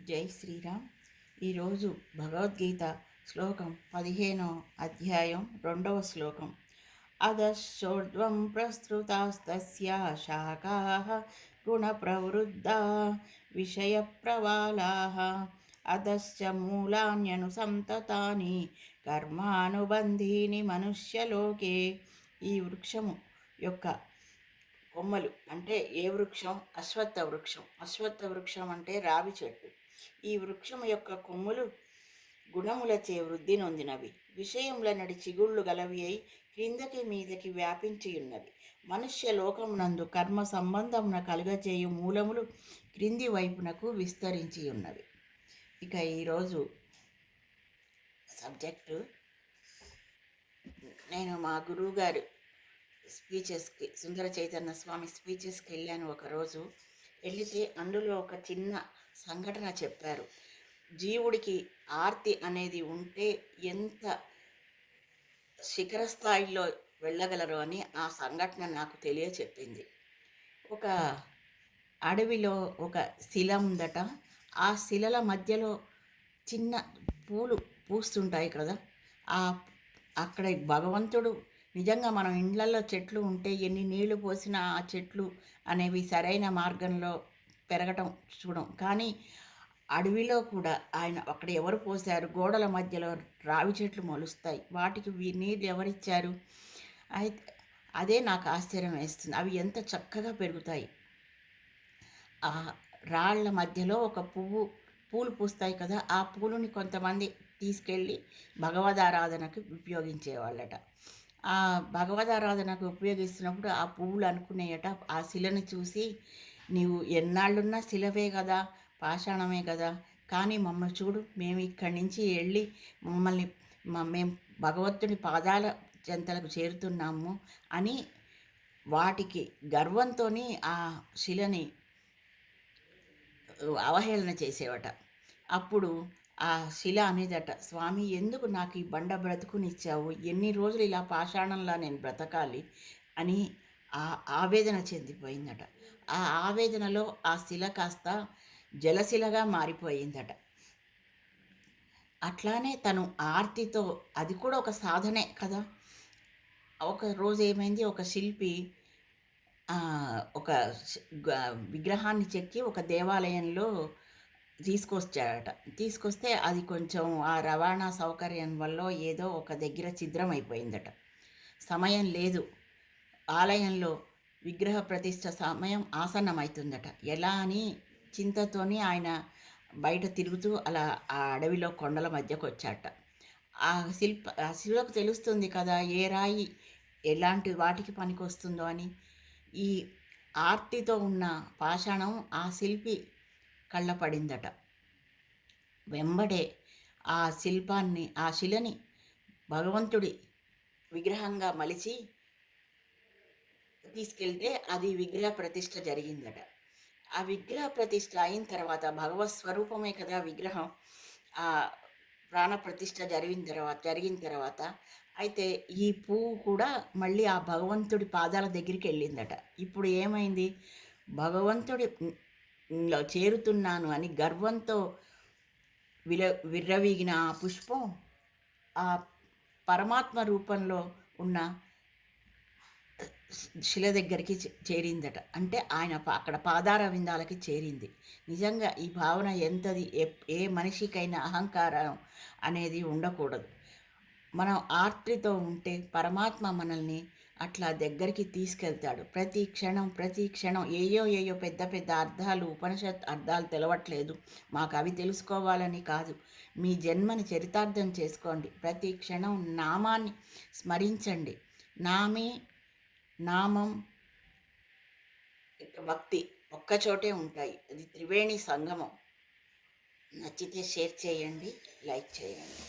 జై శ్రీరామ్. ఈరోజు భగవద్గీత శ్లోకం 15వ అధ్యాయం 2వ శ్లోకం. అధశ్చోర్ధ్వం ప్రసృతాస్తస్య శాఖాః గుణప్రవృద్ధా విషయప్రవాలాః అధశ్చ మూలాన్యనుసంతతాని కర్మానుబంధీని మనుష్యలోకే. ఈ వృక్షము యొక్క కొమ్మలు అంటే ఏ వృక్షం? అశ్వత్థ వృక్షం. అశ్వత్థ వృక్షం అంటే రావి చెట్టు. ఈ వృక్షం యొక్క కొమ్ములు గుణములచే వృద్ధి నొందినవి, విషయముల నడి చిగుళ్ళు గలవి అయి క్రిందకి మీదకి వ్యాపించి ఉన్నవి. మనుష్య లోకమునందు కర్మ సంబంధమున కలుగజేయు మూలములు క్రింది వైపునకు విస్తరించి ఉన్నవి. ఇక ఈరోజు సబ్జెక్టు, నేను మా గురువుగారు స్పీచెస్కి, సుందర చైతన్య స్వామి స్పీచెస్కి వెళ్ళాను ఒకరోజు. వెళితే అందులో ఒక చిన్న సంఘటన చెప్పారు. జీవుడికి ఆర్తి అనేది ఉంటే ఎంత శిఖర స్థాయిలో వెళ్ళగలరు అని ఆ సంఘటన నాకు తెలియచెప్పింది. ఒక అడవిలో ఒక శిల ఉందట. ఆ శిలల మధ్యలో చిన్న పూలు పూస్తుంటాయి కదా. అక్కడ భగవంతుడు నిజంగా మనం ఇండ్లల్లో చెట్లు ఉంటే ఎన్ని నీళ్లు పోసినా ఆ చెట్లు అనేవి సరైన మార్గంలో పెరగటం చూడం. కానీ అడవిలో కూడా ఆయన అక్కడ ఎవరు పోశారు? గోడల మధ్యలో రావి చెట్లు మొలుస్తాయి. వాటికి నీళ్ళు ఎవరిచ్చారు? అయితే అదే నాకు ఆశ్చర్యం వేస్తుంది. అవి ఎంత చక్కగా పెరుగుతాయి. ఆ రాళ్ల మధ్యలో ఒక పూలు పూస్తాయి కదా. ఆ పూలుని కొంతమంది తీసుకెళ్ళి భగవదారాధనకు ఉపయోగించేవాళ్ళట. ఆ భగవదారాధనకు ఉపయోగిస్తున్నప్పుడు ఆ పువ్వులు అనుకునేయట, ఆ శిలను చూసి, నీవు ఎన్నాళ్ళున్నా శిలవే కదా, పాషాణమే కదా, కానీ మమ్మల్ని చూడు, మేము ఇక్కడి నుంచి వెళ్ళి మేము భగవంతుని పాదాల చెంతలకు చేరుతున్నాము అని వాటికి గర్వంతో ఆ శిలని అవహేళన చేసేవట. అప్పుడు ఆ శిల అనేదట, స్వామి ఎందుకు నాకు ఈ బండ బ్రతుకునిచ్చావు? ఎన్ని రోజులు ఇలా పాషాణంలా నేను బ్రతకాలి అని ఆవేదన చెందిపోయిందట. ఆ ఆవేదనలో ఆ శిల కాస్త జలశిలగా మారిపోయిందట. అట్లానే తను ఆర్తితో, అది కూడా ఒక సాధనే కదా. ఒక రోజు ఏమైంది, ఒక శిల్పి ఒక విగ్రహాన్ని చెక్కి ఒక దేవాలయంలో తీసుకొచ్చాడట. తీసుకొస్తే అది కొంచెం ఆ రవాణా సౌకర్యం వల్ల ఏదో ఒక దగ్గర ఛిద్రం అయిపోయిందట. సమయం లేదు, ఆలయంలో విగ్రహ ప్రతిష్ఠ సమయం ఆసన్నమవుతుందట. ఎలా అని చింతతోని ఆయన బయట తిరుగుతూ అలా ఆ అడవిలో కొండల మధ్యకు వచ్చాట. ఆ శిలకు తెలుస్తుంది కదా ఏ రాయి ఎలాంటి వాటికి పనికి వస్తుందో అని. ఈ ఆర్తితో ఉన్న పాషాణం ఆ శిల్పి కళ్ళపడిందట. వెంబడే ఆ శిల్పాన్ని, ఆ శిలని భగవంతుడి విగ్రహంగా మలిచి తీసుకెళ్తే అది విగ్రహ ప్రతిష్ఠ జరిగిందట. ఆ విగ్రహ ప్రతిష్ఠ అయిన తర్వాత, భగవత్ స్వరూపమే కదా విగ్రహం, ఆ ప్రాణ ప్రతిష్ఠ జరిగిన తర్వాత అయితే ఈ పువ్వు కూడా మళ్ళీ ఆ భగవంతుడి పాదాల దగ్గరికి వెళ్ళిందట. ఇప్పుడు ఏమైంది? భగవంతుడిలో చేరుతున్నాను అని గర్వంతో విర్రవీగిన ఆ పుష్పం ఆ పరమాత్మ రూపంలో ఉన్న శిల దగ్గరికి చేరిందట. అంటే ఆయన అక్కడ పాదార విందాలకి చేరింది. నిజంగా ఈ భావన ఎంతది! ఏ మనిషికైనా అహంకారం అనేది ఉండకూడదు. మనం ఆర్తితో ఉంటే పరమాత్మ మనల్ని అట్లా దగ్గరికి తీసుకెళ్తాడు. ప్రతి క్షణం ఏయో పెద్ద పెద్ద అర్థాలు, ఉపనిషత్ అర్థాలు తెలవట్లేదు, మాకు అవి తెలుసుకోవాలని కాదు. మీ జన్మని చరితార్థం చేసుకోండి. ప్రతి క్షణం నామాన్ని స్మరించండి. నామం భక్తి ఒక్కచోటే ఉంటాయి. అది త్రివేణి సంగమం. నచ్చితే షేర్ చేయండి, లైక్ చేయండి.